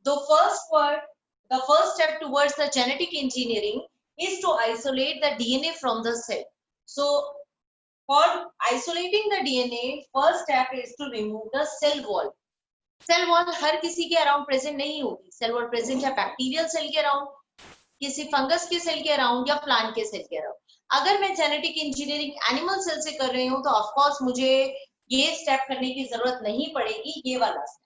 The first step towards the genetic engineering is to isolate the DNA from the cell. So for isolating the DNA, first step is to remove the cell wall. Cell wall हर किसी के around present नहीं होती. Cell wall present है bacterial cell के around, किसी fungus के cell के अराउंड या प्लांट के सेल के अराउंड. अगर मैं जेनेटिक इंजीनियरिंग एनिमल सेल से कर रही हूँ तो ऑफ कोर्स मुझे ये स्टेप करने की जरूरत नहीं पड़ेगी, ये वाला स्टेप,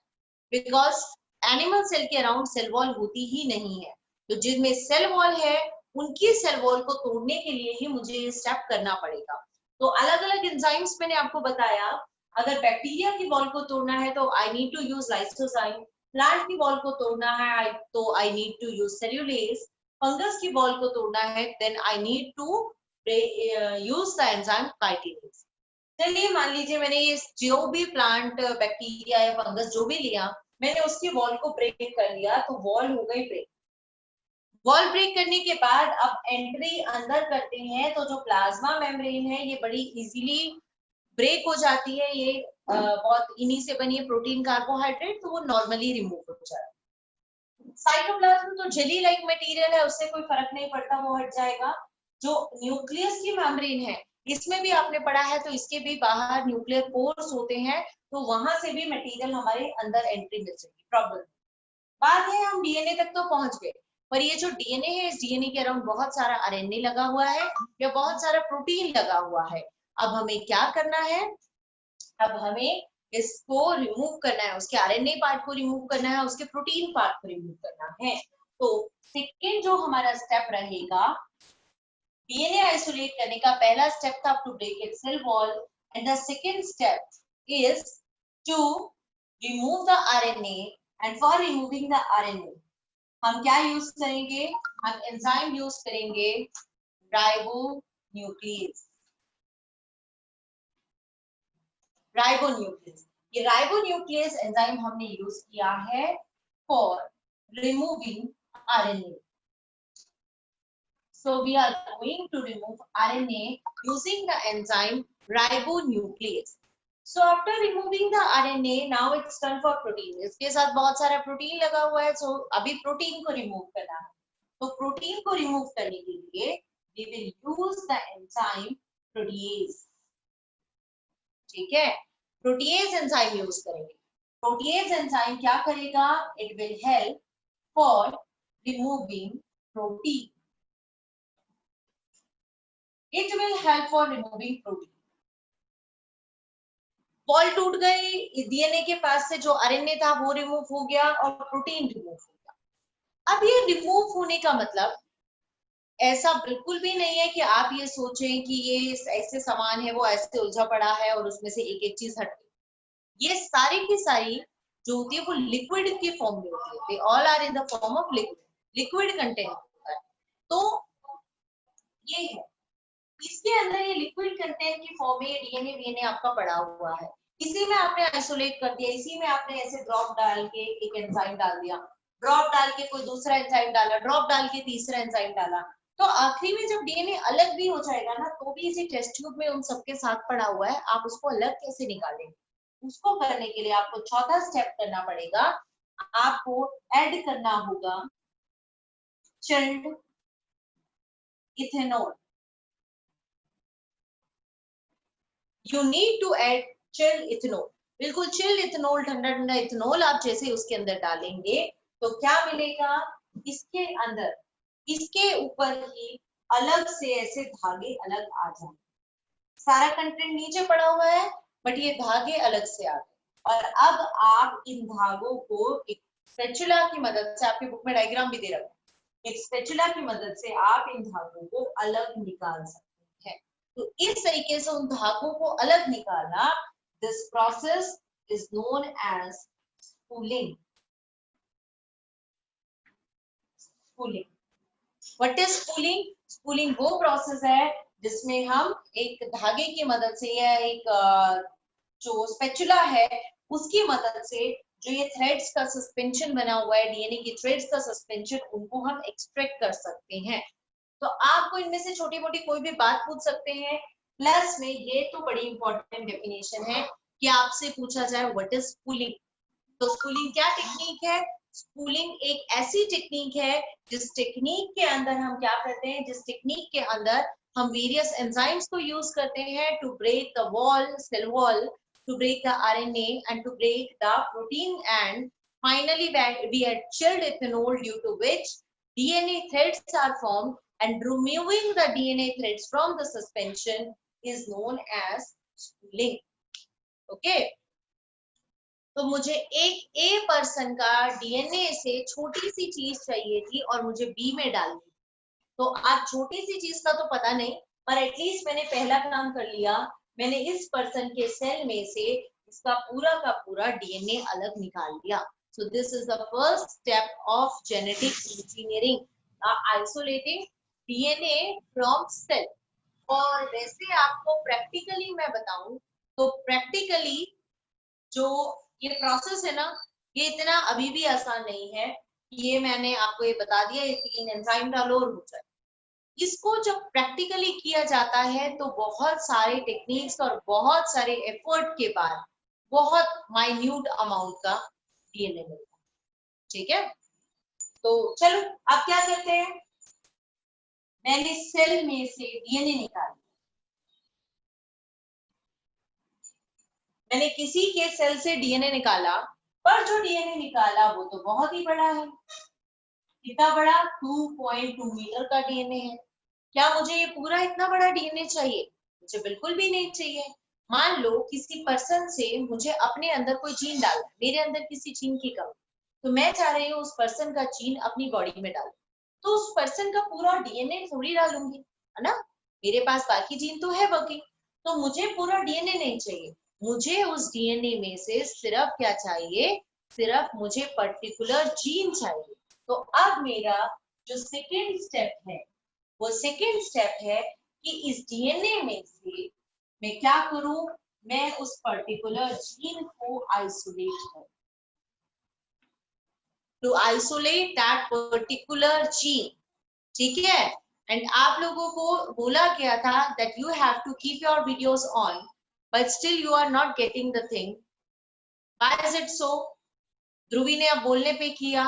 बिकॉज एनिमल सेल के अराउंड सेल वॉल होती ही नहीं है. तो जिनमें सेल वॉल है उनकी सेल वॉल को तोड़ने के लिए ही मुझे ये स्टेप करना पड़ेगा. तो अलग अलग एंजाइम्स मैंने आपको बताया. अगर बैक्टीरिया की वॉल को तोड़ना है तो I need to use lysozyme. Plant की वॉल को तोड़ना है तो I need to use cellulase. Fungus की वॉल को तोड़ना है then I need to use the enzyme chitinase. चलिए मान लीजिए मैंने ये जो भी प्लांट बैक्टीरिया या फंगस जो भी लिया, मैंने उसकी वॉल को ब्रेक कर लिया, तो वॉल हो गई ब्रेक. वॉल ब्रेक करने के बाद अब एंट्री अंदर करते हैं तो जो प्लाज्मा मेम्ब्रेन है ये बड़ी इजीली ब्रेक हो जाती है. ये बहुत इन्हीं से बनी है प्रोटीन कार्बोहाइड्रेट, तो वो नॉर्मली रिमूव हो जाता है. साइटोप्लाज्म तो जेली लाइक मटेरियल है, उससे कोई फर्क नहीं पड़ता, वो हट जाएगा. जो न्यूक्लियस की मेम्ब्रेन है इसमें भी आपने पढ़ा है, तो इसके भी बाहर न्यूक्लियर पोर्स होते हैं, तो वहां से भी मटेरियल हमारे अंदर एंट्री मिल जाएगी. प्रॉब्लम बात है हम डीएनए तक तो पहुंच गए, पर ये जो डीएनए है इस डीएनए के अराउंड बहुत सारा आरएनए लगा हुआ है या बहुत सारा प्रोटीन लगा हुआ है. अब हमें क्या करना है, अब हमें इसको रिमूव करना है, उसके आरएनए पार्ट को रिमूव करना है, उसके प्रोटीन पार्ट को रिमूव करना है. तो सेकेंड जो हमारा स्टेप रहेगा, डीएनए आइसोलेट करने का पहला स्टेप था to break its cell wall, and the second step is to remove the RNA. And for removing the RNA हम क्या यूज करेंगे, हम एंजाइम यूज करेंगे, राइबोन्यूक्लियेज. राइबोन्यूक्लियेज, ये राइबोन्यूक्लियेज एंजाइम हमने यूज किया है for removing RNA. So we are going to remove RNA using the enzyme ribonuclease. So after removing the RNA, now it's time for protein. इसके साथ बहुत सारा protein लगा हुआ है, so अभी प्रोटीन को रिमूव करना है. तो प्रोटीन को रिमूव करने के लिए we will use the enzyme protease. ठीक है, प्रोटीएज एंजाइम यूज करेंगे. प्रोटीएज एंजाइम क्या करेगा, it will help for removing protein. It will help for removing protein. Wall टूट गई, डीएनए के पास से जो आरएनए था वो रिमूव हो गया और प्रोटीन रिमूव हो गया. अब ये रिमूव होने का मतलब ऐसा बिल्कुल भी नहीं है कि आप ये सोचें कि ये ऐसे सामान है वो ऐसे उलझा पड़ा है और उसमें से एक एक चीज हट गई. ये सारी की सारी जो होती है वो लिक्विड के फॉर्म में होती है. They all are in the form of liquid. Liquid content होता है. तो ये है, इसके अंदर ये लिक्विड कंटेंट की फॉर्म में डीएनए वीएनए आपका पड़ा हुआ है. इसी में आपने आइसोलेट कर दिया, इसी में आपने ऐसे ड्रॉप डाल के एक एंजाइम डाल दिया, ड्रॉप डाल के कोई दूसरा एंजाइम डाला, ड्रॉप डाल के तीसरा एंजाइम डाला. तो आखिरी में जब डीएनए अलग भी हो जाएगा ना, तो भी इसी टेस्ट ट्यूब में उन सबके साथ पड़ा हुआ है. आप उसको अलग कैसे निकालेंगे, उसको करने के लिए आपको चौथा स्टेप करना पड़ेगा. आपको ऐड करना होगा chilled ethanol. You need to add chill ethanol. बिल्कुल चिल इथेनॉल, ठंडा ठंडा इथेनॉल आप जैसे उसके अंदर डालेंगे तो क्या मिलेगा, इसके अंदर इसके ऊपर ही अलग से ऐसे धागे अलग आ जाएंगे. सारा कंटेंट नीचे पड़ा हुआ है बट ये धागे अलग से आ गए. और अब आप इन धागों को एक स्पैचुला की मदद से, आपकी बुक में डायग्राम भी दे रखा है, एक स्पैचुला की मदद से आप इन धागों को अलग निकाल सकते हैं. तो इस तरीके से उन धागों को अलग निकालना, this process is known as spooling. Spooling, what is spooling? Spooling वो प्रोसेस है जिसमें हम एक धागे की मदद से या एक जो स्पैचुला है उसकी मदद से जो ये थ्रेड्स का सस्पेंशन बना हुआ है, डीएनए की थ्रेड्स का सस्पेंशन, उनको हम एक्सट्रैक्ट कर सकते हैं. तो आपको इनमें से छोटी मोटी कोई भी बात पूछ सकते हैं. प्लस में ये तो बड़ी इंपॉर्टेंट डेफिनेशन है कि आपसे पूछा जाए व्हाट इज स्पूलिंग, तो स्पूलिंग क्या टेक्निक है? स्पूलिंग एक ऐसी टेक्निक है जिस टेक्निक के अंदर हम क्या करते हैं, जिस टेक्निक के अंदर हम वेरियस एंजाइम्स को यूज करते हैं to break the wall, cell wall, to break the RNA and to break the protein, and finally we had chilled ethanol, due to which DNA threads are formed, and removing the DNA threads from the suspension is known as spooling. Okay, तो मुझे एक a person का DNA से छोटी सी चीज चाहिए थी और मुझे बी में डालनी, तो आज छोटी सी चीज का तो पता नहीं, पर एटलीस्ट मैंने पहला काम कर लिया, मैंने इस पर्सन के सेल में से इसका पूरा का पूरा डीएनए अलग निकाल लिया. So this is the first step of genetic engineering, isolating DNA from cell. और वैसे आपको प्रैक्टिकली मैं बताऊं तो प्रैक्टिकली जो ये प्रोसेस है ना, ये इतना अभी भी आसान नहीं है. ये मैंने आपको ये बता दिया, ये 3 एंजाइम डालो और हो जाए. इसको जब प्रैक्टिकली किया जाता है तो बहुत सारे टेक्निक्स और बहुत सारे एफर्ट के बाद बहुत माइन्यूट अमाउंट का डीएनए मिलता है. ठीक है, तो चलो अब क्या करते हैं, मैंने सेल में से डीएनए निकाला, मैंने किसी के सेल से डीएनए निकाला, पर जो डीएनए निकाला वो तो बहुत ही बड़ा है. कितना बड़ा? 2.2 मीटर का डीएनए है. क्या मुझे ये पूरा इतना बड़ा डीएनए चाहिए? मुझे बिल्कुल भी नहीं चाहिए. मान लो किसी पर्सन से मुझे अपने अंदर कोई जीन डालना है, मेरे अंदर किसी जीन की कमी, तो मैं चाह रही हूँ उस पर्सन का जीन अपनी बॉडी में डालूं, तो उस पर्सन का पूरा डीएनए थोड़ी डालूंगी, है ना. मेरे पास बाकी जीन तो है वर्किंग, तो मुझे पूरा डीएनए नहीं चाहिए. मुझे उस डीएनए में से सिर्फ क्या चाहिए, सिर्फ मुझे पर्टिकुलर जीन चाहिए. तो अब मेरा जो सेकेंड स्टेप है, वो सेकेंड स्टेप है कि इस डीएनए में से मैं क्या करूं, मैं उस पर्टिकुलर जीन को आइसोलेट करूं. To isolate that particular gene. ठीक है, एंड आप लोगों को बोला गया था that you have to keep your videos on, but still you are not getting the thing. Why is it so? Dhruvi ने अब बोलने पे किया,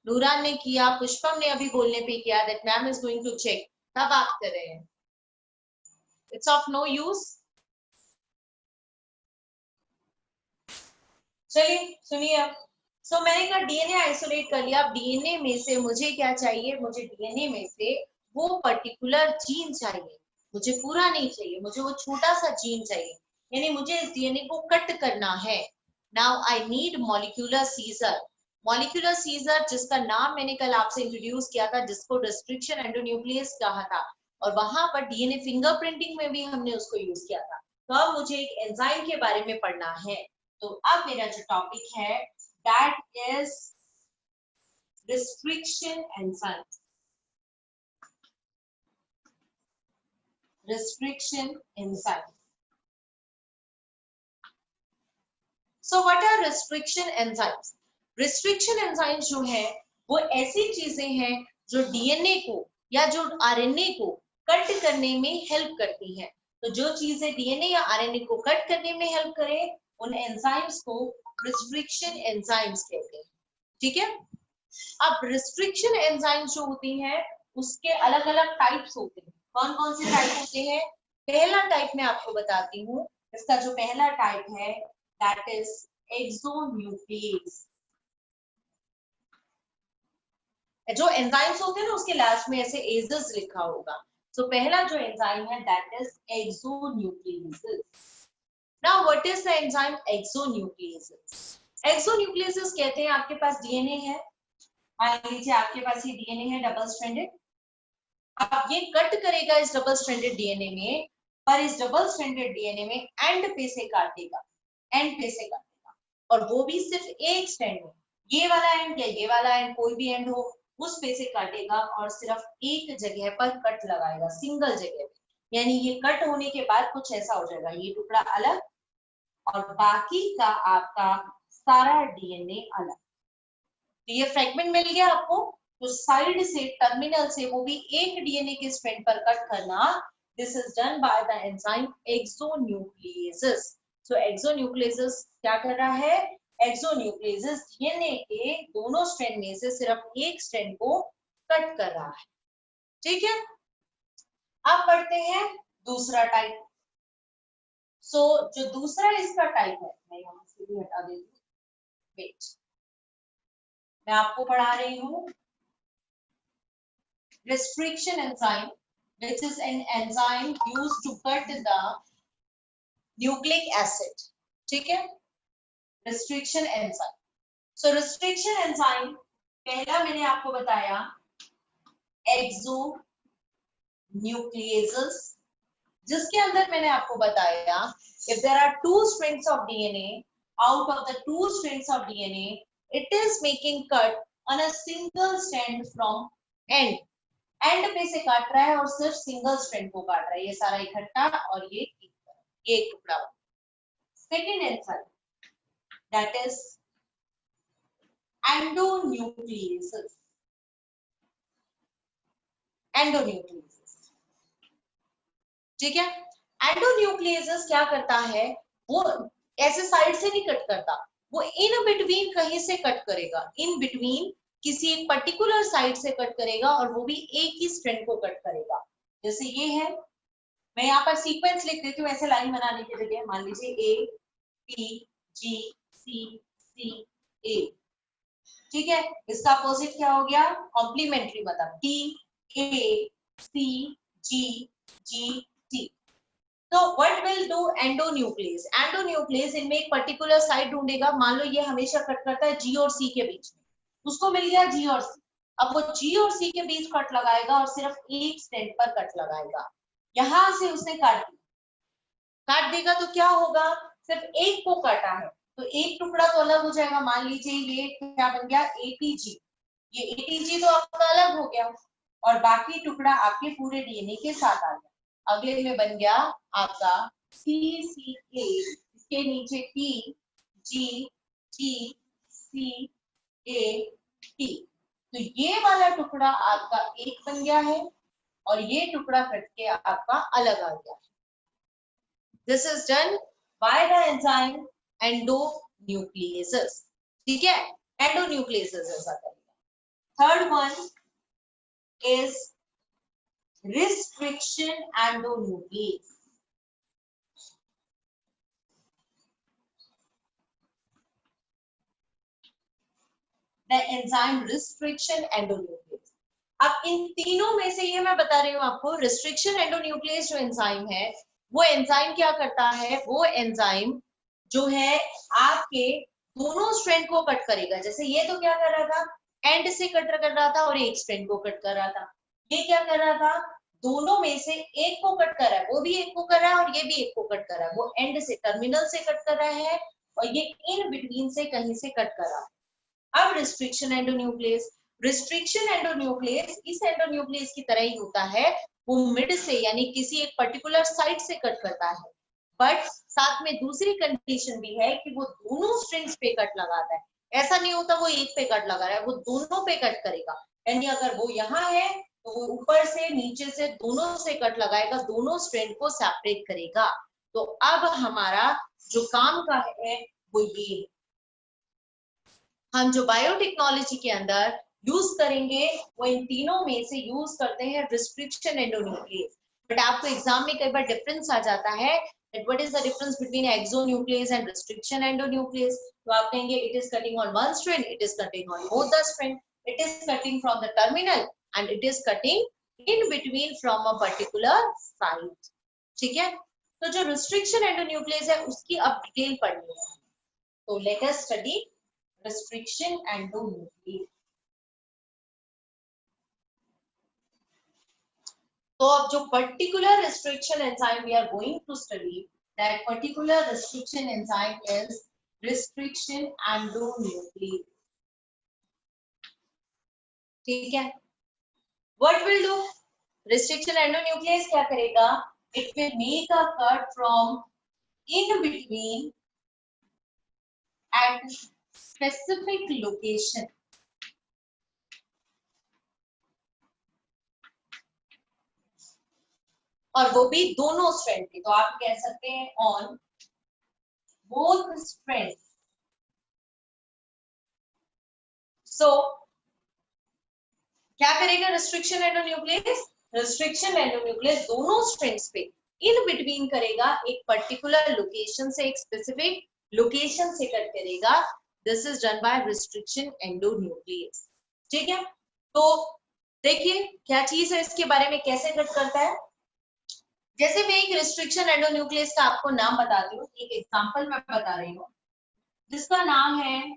नूरान ने किया, पुष्पम ने अभी बोलने पे किया that ma'am is going to check, तब आप कर रहे हैं. It's of no use. चलिए सुनिए अब. सो मैंने कहा डीएनए आइसोलेट कर लिया. अब डीएनए में से मुझे क्या चाहिए, मुझे डीएनए में से वो पर्टिकुलर जीन चाहिए, मुझे पूरा नहीं चाहिए, मुझे वो छोटा सा जीन चाहिए, यानी मुझे इस डीएनए को कट करना है. Now I need molecular scissor. Molecular scissor जिसका नाम मैंने कल आपसे इंट्रोड्यूस किया था, जिसको रिस्ट्रिक्शन एंडोन्यूक्लियस कहा था, और वहां पर डीएनए फिंगरप्रिंटिंग में भी हमने उसको यूज किया था. तो अब मुझे एक एंजाइम के बारे में पढ़ना है. तो अब मेरा जो टॉपिक है that is restriction enzymes. Restriction enzymes. So what are restriction enzymes? Restriction enzymes जो है वो ऐसी चीजें हैं जो डीएनए को या जो आरएनए को कट करने में हेल्प करती हैं. तो जो चीजें डीएनए या आरएनए को कट करने में हेल्प करें उन एंजाइम्स को रिस्ट्रिक्शन एंजाइम्स कहते हैं. ठीक है, अब रिस्ट्रिक्शन एंजाइम्स जो होती हैं उसके अलग अलग टाइप्स होते हैं. कौन कौन से टाइप होते हैं? पहला टाइप मैं आपको बताती हूँ. इसका जो पहला टाइप है दैट इज एक्सोन्यूक्लियेज. जो एंजाइम्स होते हैं ना उसके लास्ट में ऐसे एजेस लिखा होगा. तो पहला जो एंजाइम है that is exonuclease. Now what is the enzyme exonucleases? Exonucleases कहते हैं आपके पास डीएनए है, मान लीजिए आपके पास ये डीएनए है डबल स्ट्रैंडेड. अब ये कट करेगा इस डबल स्ट्रैंडेड डीएनए में, पर इस डबल स्ट्रैंडेड डीएनए में एंड पे से काटेगा, एंड पे से काटेगा, और वो भी सिर्फ एक स्ट्रैंड में. ये वाला एंड या ये वाला एंड कोई भी एंड हो उस पे से काटेगा और सिर्फ एक जगह पर कट लगाएगा, सिंगल जगह पे. यानी ये कट होने के बाद कुछ ऐसा हो जाएगा, ये टुकड़ा अलग और बाकी का आपका सारा डीएनए अलग. तो ये फ्रैगमेंट मिल गया आपको. तो साइड से, टर्मिनल से, वो भी एक डीएनए के स्ट्रैंड पर कट करना, this is done by the enzyme exonucleases. So exonucleases क्या कर रहा है? एक्सोन्यूक्लियस डीएनए के दोनों स्ट्रैंड में से सिर्फ एक स्ट्रैंड को कट कर रहा है। ठीक है, अब पढ़ते हैं दूसरा टाइप। सो जो दूसरा इसका टाइप है, मैं यहां से भी हटा देती हूँ, वेट, मैं आपको पढ़ा रही हूँ restriction enzyme, which is an enzyme used to cut the nucleic acid. ठीक है, restriction enzyme. So restriction enzyme पहला मैंने आपको बताया exonucleases, जिसके अंदर मैंने आपको बताया if there are two strands of DNA, out of the two strands of DNA, it is making cut on a single strand from end. And पे से काट रहा है और सिर्फ सिंगल स्ट्रैंड को काट रहा है, ये सारा इकट्ठा और ये एक टुकड़ा। Second answer that is endonuclease. Endonuclease, ठीक है, एंडोन्यूक्लियस क्या करता है, वो ऐसे साइड से नहीं कट करता, वो इन बिटवीन कहीं से कट करेगा, इन बिटवीन किसी एक पर्टिकुलर साइड से कट करेगा और वो भी एक ही स्ट्रैंड को कट करेगा। जैसे ये है, मैं यहाँ पर सीक्वेंस लिख देती हूँ ऐसे लाइन बनाने की जगह, मान लीजिए ए पी जी सी सी ए, ठीक है, इसका अपोजिट क्या हो गया, कॉम्प्लीमेंट्री, मतलब T A C G G T. तो what will do endonuclease, endonuclease इनमें एक पर्टिकुलर साइड ढूंढेगा, मान लो ये हमेशा कट करता है जी और सी के बीच में, उसको मिल गया जी और सी, अब वो जी और सी के बीच कट लगाएगा और सिर्फ एक स्ट्रैंड पर कट लगाएगा। यहां से उसने काट देगा तो क्या होगा, सिर्फ एक को काटा है तो एक टुकड़ा तो अलग हो जाएगा, मान लीजिए ये क्या बन गया एटीजी, ये एटीजी तो आपका अलग हो गया और बाकी टुकड़ा आपके पूरे डीएनए के साथ आ गया। अगले में बन गया आपका सी सी ए, इसके नीचे T G ji C A T, तो ये वाला टुकड़ा आपका एक बन गया है और ये टुकड़ा कट के आपका अलग आ गया। This is done by the enzyme endonucleases, ठीक है, endonucleases ऐसा करेगा। Third one is restriction endonuclease। The enzyme restriction endonuclease, अब इन तीनों में से ये मैं बता रही हूँ आपको, restriction endonuclease जो एंजाइम है, वो एंजाइम क्या करता है, वो एंजाइम जो है आपके दोनों स्ट्रैंड को कट करेगा। जैसे ये तो क्या कर रहा था, एंड से कट कर रहा था और एक स्ट्रैंड को कट कर रहा था, ये क्या कर रहा था, दोनों में से एक को कट कर रहा है, वो भी एक को कर रहा है और ये भी एक को कट कर रहा है, वो एंड से टर्मिनल से कट कर रहा है और ये इन बिटवीन से कहीं से कट कर रहा है। अब रिस्ट्रिक्शन एंडोन्यूक्लियस, रिस्ट्रिक्शन एंडोन्यूक्लियस इस एंडोन्यूक्लियस की तरह ही होता है, वो मिड से यानी किसी एक पर्टिकुलर साइड से कट करता है, बट साथ में दूसरी कंडीशन भी है कि वो दोनों स्ट्रिंग्स पे कट लगाता है, ऐसा नहीं होता वो एक पे कट लगा रहा है, वो दोनों पे कट करेगा, यानी अगर वो यहाँ है तो वो ऊपर से नीचे से दोनों से कट लगाएगा, दोनों स्ट्रैंड को सेपरेट करेगा। तो अब हमारा जो काम का है वो ये, हम जो बायोटेक्नोलॉजी के अंदर यूज करेंगे वो इन तीनों में से यूज करते हैं रिस्ट्रिक्शन एंडोन्यूक्लियस। बट आपको एग्जाम में कई बार डिफरेंस आ जाता है that what is the difference between exonuclease and restriction endonuclease, तो आप कहेंगे it is cutting on one strand, it is cutting on both the strand, it is cutting from the terminal and it is cutting in between from a particular site, ठीक है। तो जो restriction endonuclease है उसकी अब detail पढ़नी है, तो let us study restriction endonuclease। तो अब जो particular restriction enzyme we are going to study, that particular restriction enzyme is restriction endonuclease, ठीक है। What will do restriction endonuclease, क्या करेगा, it will make a cut from in between at specific location, और वो भी दोनों strand पे, तो आप कह सकते हैं ऑन बोथ स्ट्रैंड, सो क्या करेगा रिस्ट्रिक्शन एंडोन्यूक्लियस? रिस्ट्रिक्शन एंडोन्यूक्लियस दोनों स्ट्रैंड्स पे इन बिटवीन करेगा, एक पर्टिकुलर लोकेशन से, एक स्पेसिफिक लोकेशन से कट करेगा। This is done bye restriction endonuclease. ठीक है, तो देखिए क्या चीज है, इसके बारे में कैसे कट करता है। जैसे मैं एक रिस्ट्रिक्शन एंडोन्यूक्लियस का आपको नाम बताती हूँ, एक एग्जांपल मैं बता रही हूँ जिसका नाम है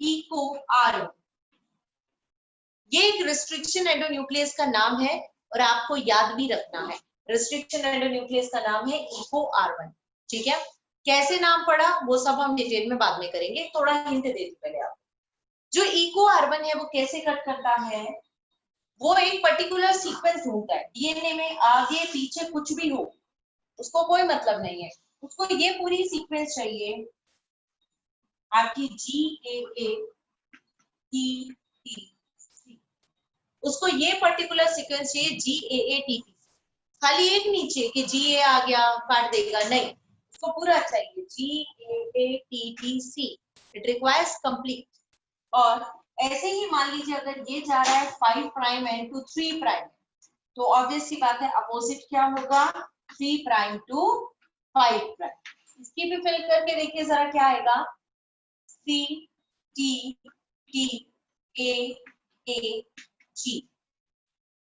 इको आर। ये एक रिस्ट्रिक्शन एंडोन्यूक्लियस का नाम है और आपको याद भी रखना है। रिस्ट्रिक्शन एंडोन्यूक्लियस का नाम है इको R1। ठीक है, कैसे नाम पड़ा वो सब हम डिटेल में बाद में करेंगे, थोड़ा हिंट दे दी पहले आप। जो इको R1 है वो कैसे कट करता है, वो एक पर्टिकुलर सीक्वेंस ढूंढता है डीएनए में, आगे पीछे कुछ भी हो उसको कोई मतलब नहीं है, उसको ये पूरी सीक्वेंस चाहिए आपकी GAATTC, उसको ये पर्टिकुलर सीक्वेंस चाहिए GAATTC। खाली एक नीचे कि GA आ गया काट देगा, नहीं, उसको पूरा चाहिए GAATTC। It requires complete. और ऐसे ही मान लीजिए अगर ये जा रहा है 5 प्राइम एंड टू 3 प्राइम, तो ऑब्वियस सी बात है अपोजिट क्या होगा, 3 प्राइम टू 5 प्राइम। इसकी भी फिल करके देखिए जरा क्या आएगा, CTTAAG,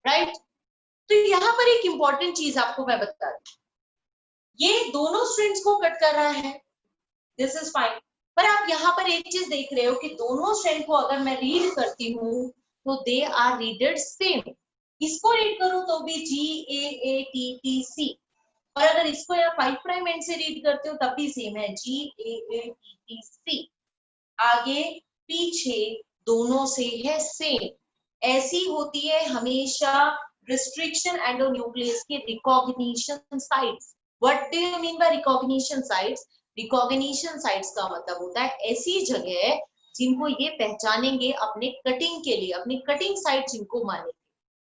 राइट। तो यहाँ पर एक इंपॉर्टेंट चीज आपको मैं बता दूं, ये दोनों स्ट्रिंग्स को कट कर रहा है, दिस इज फाइन। पर आप यहाँ पर एक चीज देख रहे हो कि दोनों स्ट्रिंग को अगर मैं रीड करती हूँ तो दे आर रीडेड सेम। इसको रीड करूं तो भी GAATTC, और अगर इसको यहाँ 5 प्राइम एंड से रीड करते हो तब भी सेम है GAATTC। आगे पीछे दोनों से है सेम। ऐसी होती है हमेशा रिस्ट्रिक्शन एंडोन्यूक्लियस के recognition sites. What do you mean by recognition sites? Recognition sites का मतलब होता है ऐसी जगह जिनको ये पहचानेंगे अपने कटिंग के लिए, अपनी कटिंग साइट जिनको मानेंगे।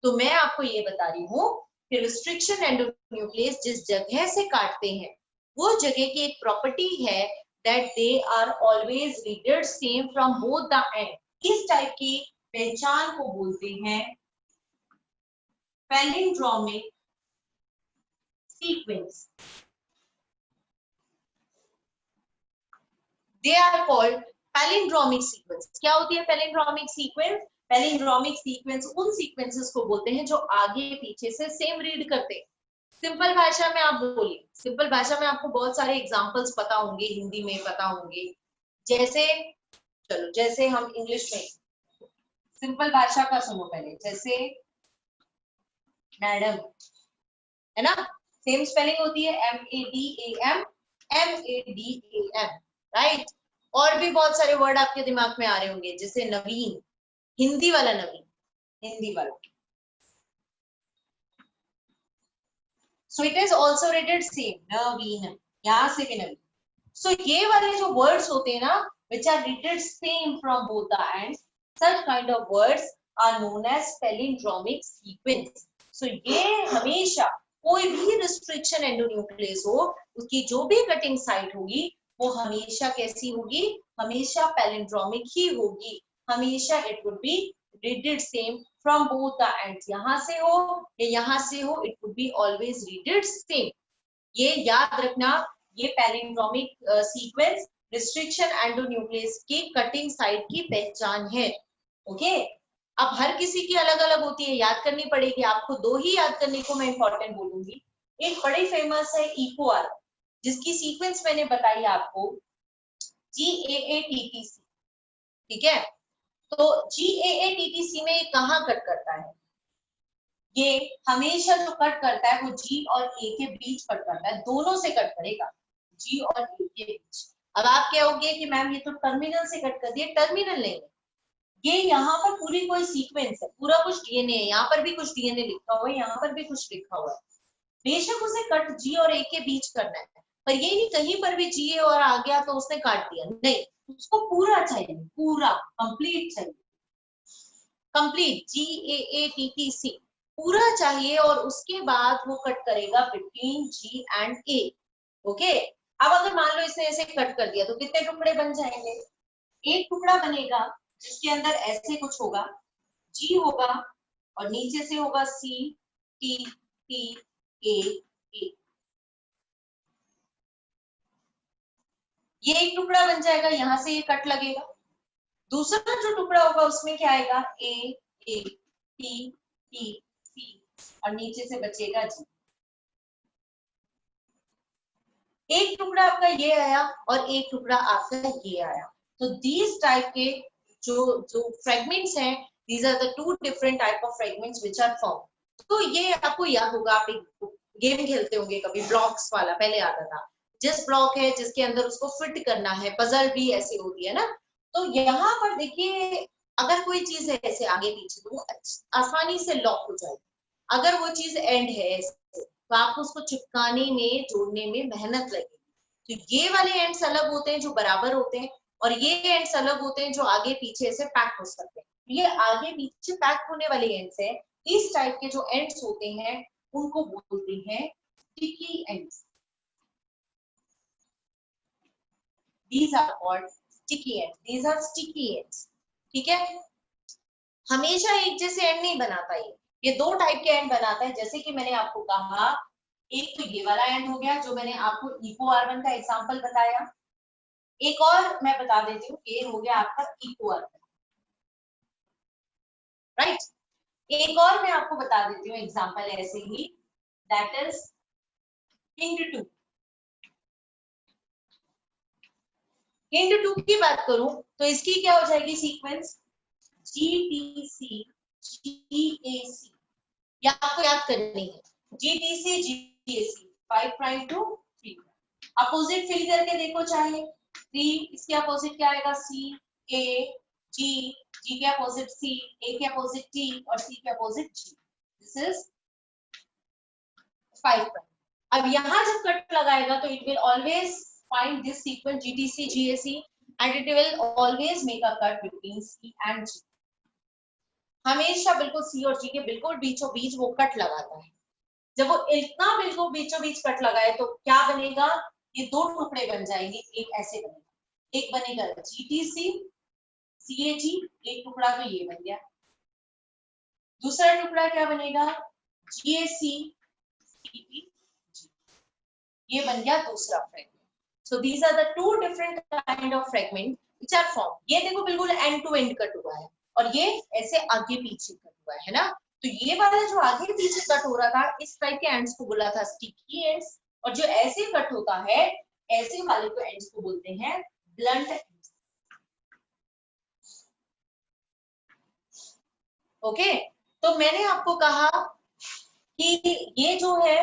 तो मैं आपको ये बता रही हूँ कि रिस्ट्रिक्शन एंडोन्यूक्लियस जिस जगह से काटते हैं वो जगह की एक प्रॉपर्टी है that they are always readed same from both the end। इस टाइप की पहचान को बोलते हैं palindromic sequence. They are called palindromic sequence. क्या होती है पैलिंड्रोमिक सीक्वेंस? पैलिंड्रोमिक सीक्वेंस उन सीक्वेंसेस को बोलते हैं जो आगे पीछे से सेम रीड करते हैं। सिंपल भाषा में आप बोलिए, सिंपल भाषा में आपको बहुत सारे एग्जांपल्स पता होंगे, हिंदी में पता होंगे, जैसे चलो जैसे हम इंग्लिश में सिंपल भाषा का सुनो पहले, जैसे मैडम है ना, सेम स्पेलिंग होती है MADAM, MADAM, राइट। और भी बहुत सारे वर्ड आपके दिमाग में आ रहे होंगे जैसे नवीन, हिंदी वाला नवीन, हिंदी वाला। So it is also rated same, Naveen, यहाँ से भी नवीन। सो ये वाले जो वर्ड्स होते हैं ना which are rated same from both the ends, such kind of words are known as palindromic sequence। so ये हमेशा कोई भी रिस्ट्रिक्शन एंडोन्यूक्लियस हो उसकी जो भी कटिंग साइट होगी वो हमेशा कैसी होगी, हमेशा पैलिंड्रोमिक ही होगी। हमेशा it would be readed same from both the ends, यहाँ से हो या यहाँ से हो, it would be always readed same। ये याद रखना, ये पैलिंड्रोमिक सीक्वेंस रिस्ट्रिक्शन एंडोन्यूक्लियस की कटिंग साइट की पहचान है। ओके, अब हर किसी की अलग अलग होती है, याद करनी पड़ेगी आपको। दो ही याद करने को मैं इंपॉर्टेंट बोलूंगी। एक बड़ी फेमस है इको आर, जिसकी सीक्वेंस मैंने बताई आपको GAATTC। ठीक है, तो GAATTC में कहाँ कट करता है, ये हमेशा जो कट करता है वो G और A के बीच कट करता है, दोनों से कट करेगा, G और A के बीच। अब आप कहोगे कि मैम ये तो टर्मिनल से कट कर दिए, टर्मिनल नहीं, ये यहाँ पर पूरी कोई सीक्वेंस है, पूरा कुछ डीएनए है, यहाँ पर भी कुछ डीएनए लिखा हुआ है, यहाँ पर भी कुछ लिखा हुआ है। बेशक उसे कट G और A के बीच करना है, पर ये नहीं कहीं पर भी G और आ गया तो उसने काट दिया, नहीं, उसको पूरा चाहिए, पूरा कंप्लीट चाहिए, कंप्लीट GAATTC पूरा चाहिए, और उसके बाद वो कट करेगा between G and A। Okay, अब अगर मान लो इसने ऐसे कट कर दिया तो कितने टुकड़े बन जाएंगे, एक टुकड़ा बनेगा। जिसके अंदर ऐसे कुछ होगा, जी होगा और नीचे से होगा सी टी टी ए ए। ये एक टुकड़ा बन जाएगा, यहां से ये कट लगेगा। दूसरा जो टुकड़ा होगा उसमें क्या आएगा, ए टी टी सी और नीचे से बचेगा जी। एक टुकड़ा आपका ये आया और एक टुकड़ा आपका ये आया। तो दीज टाइप के जो जो फ्रेगमेंट्स हैं, these are the two different type of fragments which are form. तो ये आपको याद होगा, आप एक गेम खेलते होंगे कभी, ब्लॉक्स वाला पहले आता था। जिस ब्लॉक है जिसके अंदर उसको फिट करना है, पजल भी ऐसी होती है ना। तो यहाँ पर देखिए, अगर कोई चीज है ऐसे आगे पीछे तो वो आसानी से लॉक हो जाएगी। अगर वो चीज एंड है ऐसे, तो आपको उसको चिपकाने में, जोड़ने में मेहनत लगेगी। तो ये वाले एंड्स अलग होते हैं जो बराबर होते हैं, और ये एंड्स अलग होते हैं जो आगे पीछे से पैक हो सकते हैं। ये आगे पीछे पैक होने वाले एंड्स है। इस टाइप के जो एंड्स होते हैं उनको बोलते हैं sticky ends. These are called sticky ends. These are sticky ends. ठीक है, हमेशा एक जैसे एंड नहीं बनाता ये दो टाइप के एंड बनाता है। जैसे कि मैंने आपको कहा, एक तो ये वाला एंड हो गया जो मैंने आपको इको R1 का एग्जांपल बताया। एक और मैं बता देती हूँ, ये हो गया आपका इको R1, राइट। एक और मैं आपको बता देती हूँ एग्जांपल ऐसे ही, दैट इज हिंड 2। हिंड 2 की बात करूं तो इसकी क्या हो जाएगी सीक्वेंस, GTC GAC। या आपको याद करनी है, GTC GAC 5 prime to 3। Opposite fill करके देखो, चाहे 3, इसके अपोजिट क्या आएगा, C A G, G के अपोजिट C, A के अपोजिट T और C के opposite G। This is 5 prime. अब यहां जब कट लगाएगा तो it will always find this sequence GTC GAC and it will always make a cut between C and G। हमेशा बिल्कुल C और G के बिल्कुल बीचों बीच वो कट लगाता है। जब वो इतना बिल्कुल बीचों बीच कट लगाए तो क्या बनेगा, ये दो टुकड़े बन जाएंगे। एक ऐसे बनेगा, एक बनेगा GTC CAG, एक टुकड़ा तो ये बन गया। दूसरा टुकड़ा क्या बनेगा, GAC CPG, ये बन गया दूसरा fragment. So these are the two different kind of fragment which are formed। ये देखो बिल्कुल एंड टू एंड कट हुआ है और ये ऐसे आगे पीछे कट हुआ है ना। तो ये वाला जो आगे पीछे कट हो रहा था, इस टाइप के एंड्स को बोला था स्टिकी एंड्स, और जो ऐसे कट होता है ऐसे वाले को एंड्स को बोलते हैं ब्लंट एंड्स। ओके, तो मैंने आपको कहा कि ये जो है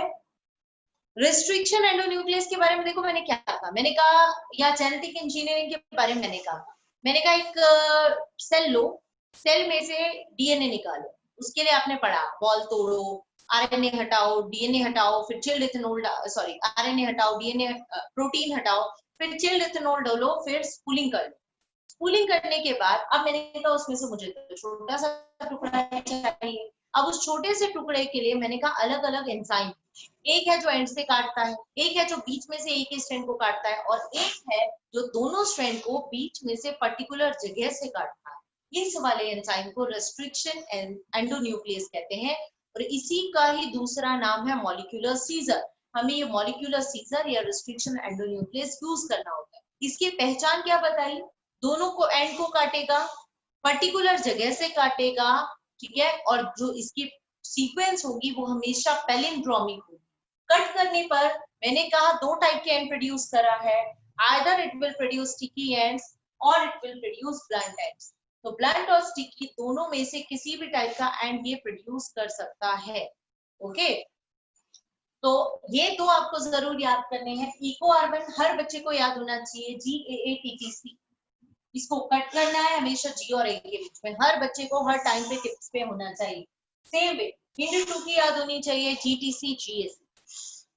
रिस्ट्रिक्शन एंडोन्यूक्लियस के बारे में, देखो मैंने क्या कहा, मैंने कहा, या जेनेटिक इंजीनियरिंग के बारे में मैंने कहा एक सेल लो, सेल में से डीएनए निकालो। उसके लिए आपने पढ़ा बॉल तोड़ो, आरएनए हटाओ, डीएनए हटाओ, फिर चिल्ड इथेनॉल, सॉरी आरएनए हटाओ, डीएनए प्रोटीन हटाओ, फिर चिल्ड इथेनॉल डालो, फिर स्पूलिंग कर लो। स्पूलिंग करने के बाद अब मैंने कहा उसमें से मुझे तो छोटा सा टुकड़ा चाहिए। अब उस छोटे से टुकड़े के लिए मैंने कहा अलग अलग एंजाइम, एक है जो एंड से काटता है, एक है जो बीच में से एक ही स्ट्रैंड को काटता है, और एक है जो दोनों स्ट्रैंड को बीच में से पर्टिकुलर जगह से काटता है। इस वाले एंजाइम को रेस्ट्रिक्शन एंडोन्यूक्लियस कहते हैं, और इसी का ही दूसरा नाम है मॉलिक्यूलर सीजर। हमें ये मॉलिक्यूलर सीजर या रेस्ट्रिक्शन एंडोन्यूक्लियस यूज करना होता है। इसकी पहचान क्या बताई, दोनों को एंड को काटेगा, पर्टिकुलर जगह से काटेगा, ठीक है, और जो इसकी सीक्वेंस होगी वो हमेशा पैलिंड्रोमिक होगी। कट करने पर मैंने कहा दो टाइप के एंड प्रोड्यूस करा है, either it will produce sticky ends और it will produce blunt ends. तो ब्लंट और स्टिकी दोनों में से किसी भी टाइप का एंड ये प्रोड्यूस कर सकता है। ओके, तो ये दो आपको जरूर याद करने हैं। इको R1 हर बच्चे को याद होना चाहिए, GAATTC। इसको कट करना है हमेशा G और A के बीच में, हर बच्चे को हर टाइम पे टिप्स पे होना चाहिए। सेम वे हिंड 2 की याद होनी चाहिए, GTC GAC।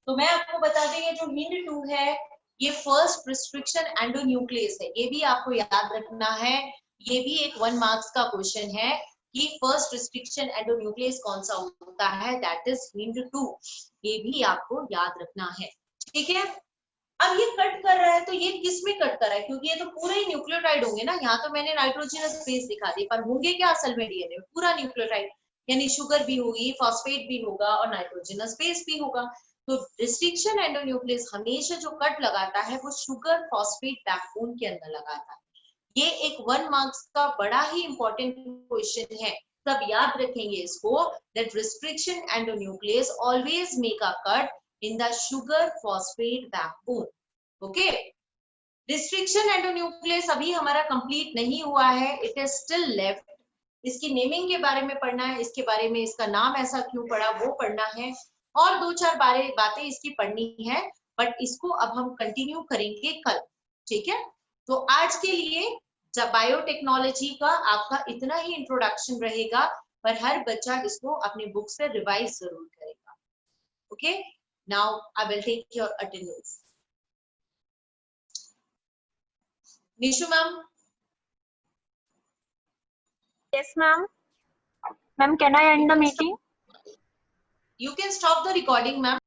तो मैं आपको बता दें, ये जो हिंड 2 है ये फर्स्ट रिस्ट्रिक्शन एंडोन्यूक्लियस है, ये भी आपको याद रखना है। ये भी एक 1 मार्क्स का क्वेश्चन है कि फर्स्ट रिस्ट्रिक्शन एंडोन्यूक्लियस कौन सा होता है, दैट इज हिंड 2। ये भी आपको याद रखना है, ठीक है। अब ये कट कर रहा है तो ये किस में कट कर रहा है, क्योंकि ये तो पूरे ही न्यूक्लियोटाइड होंगे ना, यहाँ तो मैंने नाइट्रोजनस बेस दिखा दी, पर होंगे क्या असल में डीएनए पूरा न्यूक्लियोटाइड, यानी शुगर भी होगी, फॉस्फेट भी होगा और नाइट्रोजनस बेस भी होगा। तो रिस्ट्रिक्शन एंडोन्यूक्लियस हमेशा जो कट लगाता है वो शुगर फॉस्फेट बैकबोन के अंदर लगाता है। ये एक 1 मार्क्स का बड़ा ही इंपॉर्टेंट क्वेश्चन है, सब याद रखेंगे इसको, that restriction endonuclease always make a cut in the sugar phosphate backbone. Okay, restriction endonuclease अभी हमारा कंप्लीट नहीं हुआ है, इट इज स्टिल लेफ्ट। इसकी नेमिंग के बारे में पढ़ना है, इसके बारे में इसका नाम ऐसा क्यों पड़ा वो पढ़ना है, और 2-4 बातें इसकी पढ़नी है, बट इसको अब हम कंटिन्यू करेंगे कल। ठीक है, तो आज के लिए जब बायोटेक्नोलॉजी का आपका इतना ही इंट्रोडक्शन रहेगा, पर हर बच्चा इसको अपने बुक से रिवाइज जरूर करेगा। Okay, now I will take your attendance. Nishu ma'am. Yes, ma'am. Ma'am, can I end the meeting? You can stop the recording, ma'am.